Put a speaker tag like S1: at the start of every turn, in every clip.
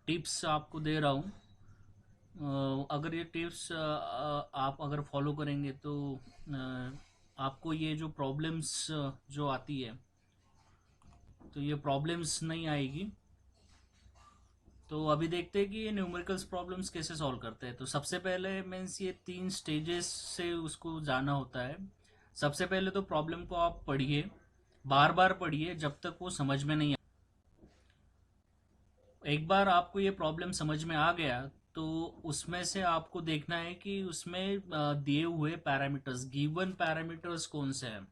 S1: Tips आपको दे रहा हूँ। अगर ये टिप्स आप अगर फॉलो करेंगे तो आपको ये जो प्रॉब्लम्स जो आती है तो ये प्रॉब्लम्स नहीं आएगी। तो अभी देखते हैं कि ये न्यूमेरिकल्स प्रॉब्लम्स कैसे सॉल्व करते हैं। तो सबसे पहले मीन्स ये 3 स्टेजेस से उसको जाना होता है। सबसे पहले तो प्रॉब्लम को आप पढ़िए, बार बार पढ़िए जब तक वो समझ में नहीं एक बार आपको ये प्रॉब्लम समझ में आ गया तो उसमें से आपको देखना है कि उसमें दिए हुए पैरामीटर्स, गिवन पैरामीटर्स कौन से हैं।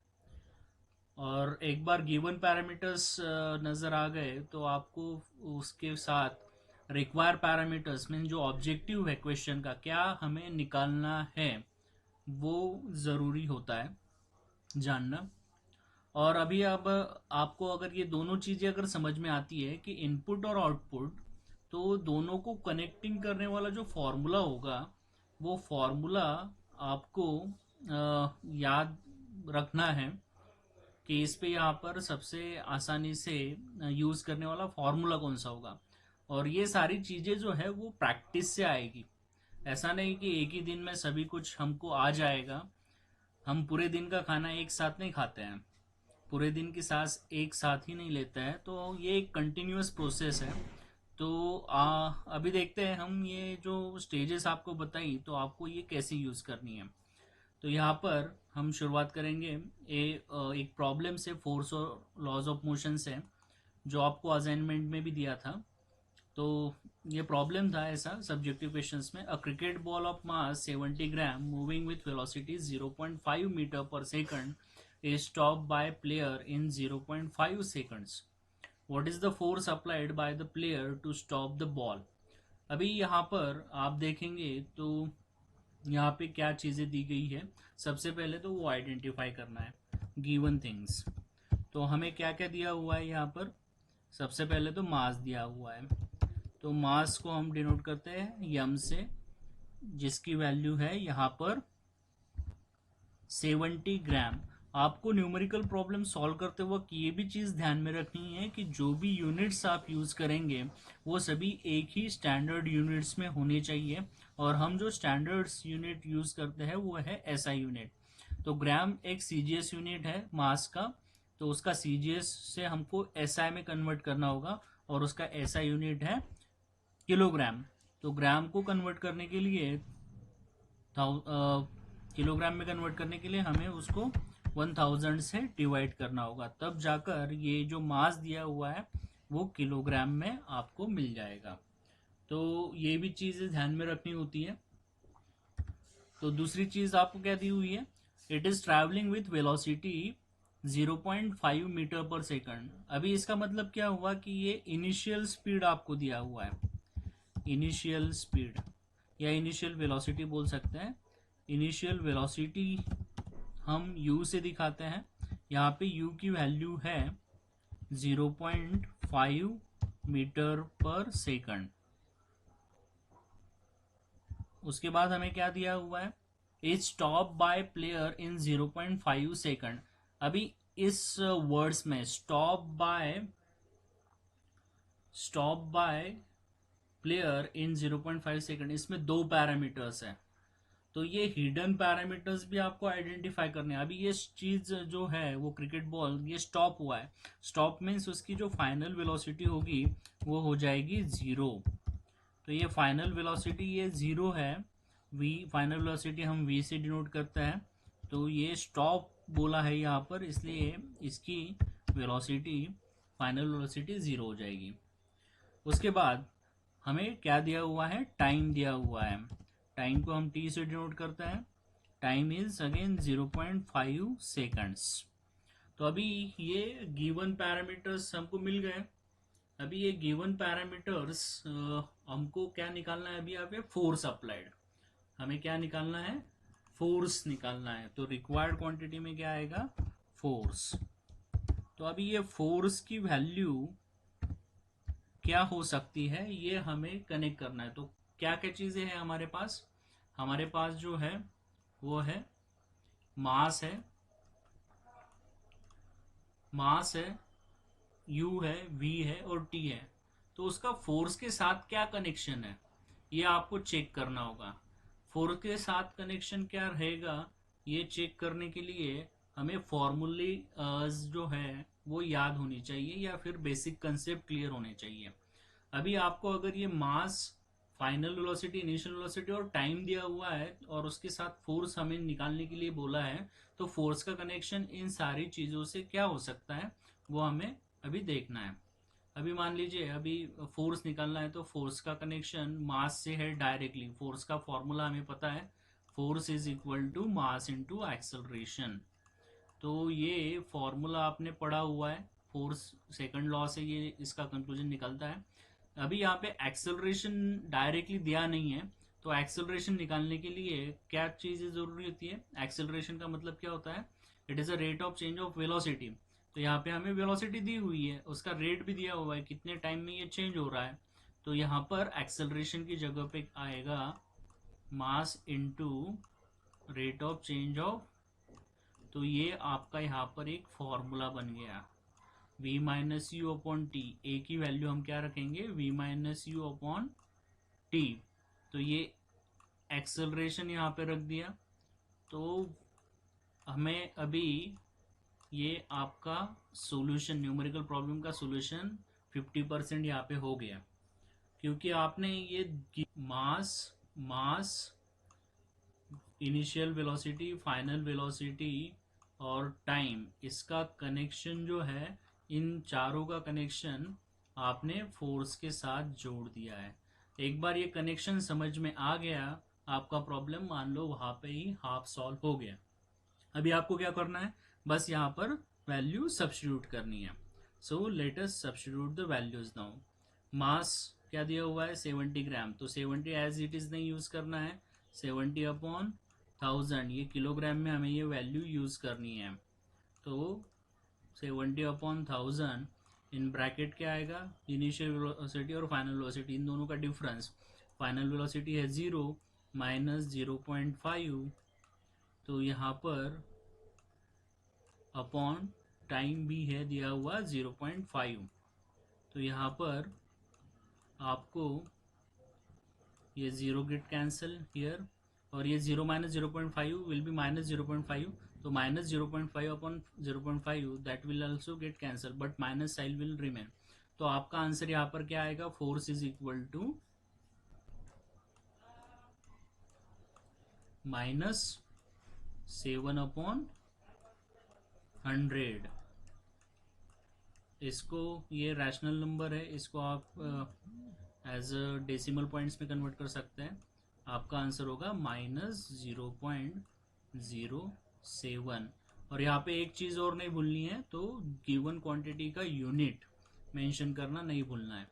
S1: और एक बार गिवन पैरामीटर्स नज़र आ गए तो आपको उसके साथ रिक्वायर पैरामीटर्स मीन जो ऑब्जेक्टिव है क्वेश्चन का क्या हमें निकालना है वो ज़रूरी होता है जानना। और अभी अब आपको अगर ये दोनों चीज़ें अगर समझ में आती है कि इनपुट और आउटपुट, तो दोनों को कनेक्टिंग करने वाला जो फॉर्मूला होगा वो फॉर्मूला आपको याद रखना है कि इस पे यहाँ पर सबसे आसानी से यूज़ करने वाला फॉर्मूला कौन सा होगा। और ये सारी चीज़ें जो है वो प्रैक्टिस से आएगी। ऐसा नहीं कि एक ही दिन में सभी कुछ हमको आ जाएगा। हम पूरे दिन का खाना एक साथ नहीं खाते हैं, पूरे दिन की सांस एक साथ ही नहीं लेता है, तो ये एक कंटिन्यूअस प्रोसेस है। तो अभी देखते हैं हम ये जो स्टेजेस आपको बताई तो आपको ये कैसे यूज़ करनी है। तो यहाँ पर हम शुरुआत करेंगे एक प्रॉब्लम से, फोर्स और लॉज ऑफ मोशन से, जो आपको असाइनमेंट में भी दिया था। तो ये प्रॉब्लम था ऐसा सब्जेक्टिव क्वेश्चंस में, a cricket ball of mass 70 gram moving with velocity 0.5 metre per second is stopped by player in 0.5 seconds. What is the force applied by the player to stop the ball? अभी यहाँ पर आप देखेंगे तो यहाँ पे क्या चीज़ें दी गई है। सबसे पहले तो वो आइडेंटिफाई करना है गिवन थिंग्स। तो हमें क्या क्या दिया हुआ है यहाँ पर। सबसे पहले तो मास दिया हुआ है, तो मास को हम डिनोट करते हैं यम से, जिसकी वैल्यू है यहाँ पर 70 ग्राम। आपको न्यूमेरिकल प्रॉब्लम सॉल्व करते वक्त ये भी चीज़ ध्यान में रखनी है कि जो भी यूनिट्स आप यूज़ करेंगे वो सभी एक ही स्टैंडर्ड यूनिट्स में होने चाहिए। और हम जो स्टैंडर्ड्स यूनिट यूज़ करते हैं वो है एसआई यूनिट। तो ग्राम एक सीजीएस यूनिट है मास का, तो उसका सीजीएस से हमको एसआई में कन्वर्ट करना होगा और उसका एसआई यूनिट है किलोग्राम। तो ग्राम को कन्वर्ट करने के लिए किलोग्राम में कन्वर्ट करने के लिए हमें उसको 1000 से डिवाइड करना होगा, तब जाकर ये जो मास दिया हुआ है वो किलोग्राम में आपको मिल जाएगा। तो ये भी चीज़ें ध्यान में रखनी होती है। तो दूसरी चीज़ आपको क्या दी हुई है, it is travelling with velocity 0.5 metre per second. अभी इसका मतलब क्या हुआ कि ये इनिशियल स्पीड आपको दिया हुआ है, इनिशियल स्पीड या इनिशियल वेलोसिटी बोल सकते हैं। इनिशियल वेलोसिटी हम u से दिखाते हैं। यहाँ पे u की वैल्यू है 0.5 मीटर पर सेकंड। उसके बाद हमें क्या दिया हुआ है, is stop by player in 0.5 second. अभी इस वर्ड्स में stop by player in 0.5 second, इसमें दो पैरामीटर्स हैं। तो ये हिडन पैरामीटर्स भी आपको आइडेंटिफाई करने हैं। अभी ये चीज़ जो है वो क्रिकेट बॉल ये स्टॉप हुआ है, स्टॉप मीन्स उसकी जो फाइनल वेलोसिटी होगी वो हो जाएगी ज़ीरो। तो ये फाइनल वेलोसिटी ये ज़ीरो है, वी फाइनल वेलोसिटी हम वी से डिनोट करते हैं। तो ये स्टॉप बोला है यहाँ पर, इसलिए इसकी वेलोसिटी फाइनल वेलोसिटी ज़ीरो हो जाएगी। उसके बाद हमें क्या दिया हुआ है, टाइम दिया हुआ है। टाइम को हम टी से डिनोट करते हैं। Time is again 0.5 seconds. तो अभी ये गिवन पैरामीटर्स हमको मिल गए। अभी ये गिवन पैरामीटर्स हमको क्या निकालना है, अभी यहाँ पे फोर्स अप्लाइड हमें क्या निकालना है, फोर्स निकालना है। तो रिक्वायर्ड क्वांटिटी में क्या आएगा, फोर्स। तो अभी ये फोर्स की वैल्यू क्या हो सकती है ये हमें कनेक्ट करना है। तो क्या क्या चीज़ें हैं हमारे पास, हमारे पास जो है वो है मास है, मास है, यू है, वी है और टी है। तो उसका फोर्स के साथ क्या कनेक्शन है ये आपको चेक करना होगा। फोर्स के साथ कनेक्शन क्या रहेगा ये चेक करने के लिए हमें फॉर्मूले जो है वो याद होनी चाहिए या फिर बेसिक कंसेप्ट क्लियर होने चाहिए। अभी आपको अगर ये मास, फाइनल वेलोसिटी, इनिशियल वेलोसिटी और टाइम दिया हुआ है और उसके साथ फोर्स हमें निकालने के लिए बोला है, तो फोर्स का कनेक्शन इन सारी चीज़ों से क्या हो सकता है वो हमें अभी देखना है। अभी मान लीजिए अभी फोर्स निकालना है तो फोर्स का कनेक्शन मास से है डायरेक्टली। फोर्स का फॉर्मूला हमें पता है, force is equal to mass into acceleration. तो ये फॉर्मूला आपने पढ़ा हुआ है, फोर्स सेकंड लॉ से ये इसका कंक्लूजन निकलता है। अभी यहाँ पे एक्सेलरेशन डायरेक्टली दिया नहीं है, तो एक्सेलरेशन निकालने के लिए क्या चीज़ें ज़रूरी होती है? एक्सेलरेशन का मतलब क्या होता है? It is a rate of change of velocity. तो यहाँ पे हमें वेलोसिटी दी हुई है, उसका रेट भी दिया हुआ है कितने टाइम में ये चेंज हो रहा है। तो यहाँ पर एक्सेलरेशन की जगह पे आएगा mass into rate of change of. तो ये आपका यहाँ पर एक फॉर्मूला बन गया, v minus u upon t. A की वैल्यू हम क्या रखेंगे? v minus u upon t. तो ये एक्सेलरेशन यहाँ पे रख दिया। तो हमें अभी ये आपका सॉल्यूशन, न्यूमेरिकल प्रॉब्लम का सॉल्यूशन 50% यहाँ पे हो गया, क्योंकि आपने ये मास, मास, इनिशियल वेलोसिटी, फाइनल वेलोसिटी और टाइम, इसका कनेक्शन जो है, इन चारों का कनेक्शन आपने फोर्स के साथ जोड़ दिया है। एक बार ये कनेक्शन समझ में आ गया, आपका प्रॉब्लम मान लो वहाँ पे ही हाफ सॉल्व हो गया। अभी आपको क्या करना है? बस यहाँ पर वैल्यू सब्स्टिट्यूट करनी है। So let us substitute the values now. Mass क्या दिया हुआ है? 70 ग्राम। तो 70 एज इट इज नहीं यूज करना है, 70 अपॉन 1000, ये किलोग्राम में हमें ये वैल्यू यूज करनी है। तो 70 अपॉन 1000 इन ब्रैकेट क्या आएगा? इनिशियल वेलोसिटी और फाइनल वेलोसिटी, इन दोनों का डिफरेंस। फाइनल वेलोसिटी है 0 माइनस 0.5, तो यहाँ पर अपॉन टाइम भी है दिया हुआ 0.5। तो यहाँ पर आपको ये 0 गेट कैंसिल हियर, और ये 0 माइनस 0.5 विल बी माइनस 0.5। तो minus 0.5 upon 0.5 that will also get cancel, but minus sign will remain. तो आपका आंसर यहाँ पर क्या आएगा? Force is equal to minus 7 upon 100। इसको, ये रैशनल नंबर है, इसको आप एज डेसिमल पॉइंट्स में कन्वर्ट कर सकते हैं। आपका आंसर होगा माइनस 0.07। और यहाँ पे एक चीज़ और नहीं भूलनी है, तो गिवन क्वांटिटी का यूनिट मेंशन करना नहीं भूलना है।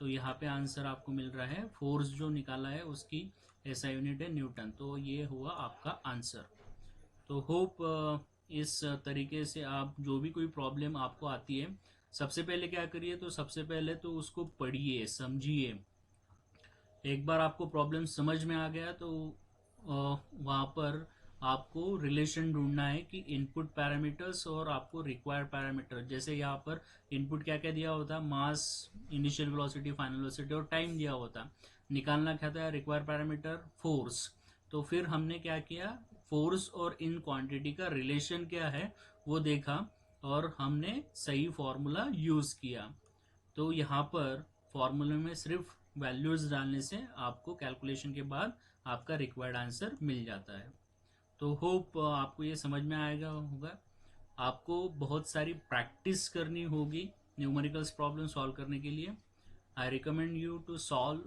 S1: तो यहाँ पे आंसर आपको मिल रहा है, फोर्स जो निकाला है उसकी ऐसा यूनिट है न्यूटन। तो ये हुआ आपका आंसर। तो होप इस तरीके से आप जो भी कोई प्रॉब्लम आपको आती है, सबसे पहले क्या करिए? तो सबसे पहले तो उसको पढ़िए, समझिए। एक बार आपको प्रॉब्लम समझ में आ गया तो वहाँ पर आपको रिलेशन ढूंढना है कि इनपुट पैरामीटर्स और आपको रिक्वायर्ड पैरामीटर, जैसे यहाँ पर इनपुट क्या क्या दिया होता, मास, इनिशियल वेलोसिटी, फाइनल वेलोसिटी और टाइम दिया होता। निकालना क्या था? Required parameter force. तो फिर हमने क्या किया? फोर्स और इन क्वांटिटी का रिलेशन क्या है वो देखा, और हमने सही फॉर्मूला यूज किया। तो यहाँ पर फॉर्मूले में सिर्फ वैल्यूज डालने से आपको कैलकुलेशन के बाद आपका रिक्वायर्ड आंसर मिल जाता है। तो होप आपको ये समझ में आएगा होगा। आपको बहुत सारी प्रैक्टिस करनी होगी न्यूमेरिकल्स प्रॉब्लम सॉल्व करने के लिए। I recommend you to solve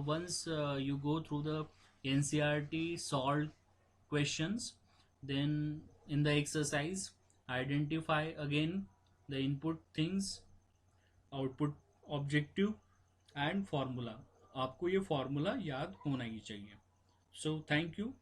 S1: once you go through the NCERT solved questions, then in the exercise identify again the input things, output, objective and formula. आपको ये फार्मूला याद होना ही चाहिए। So thank you.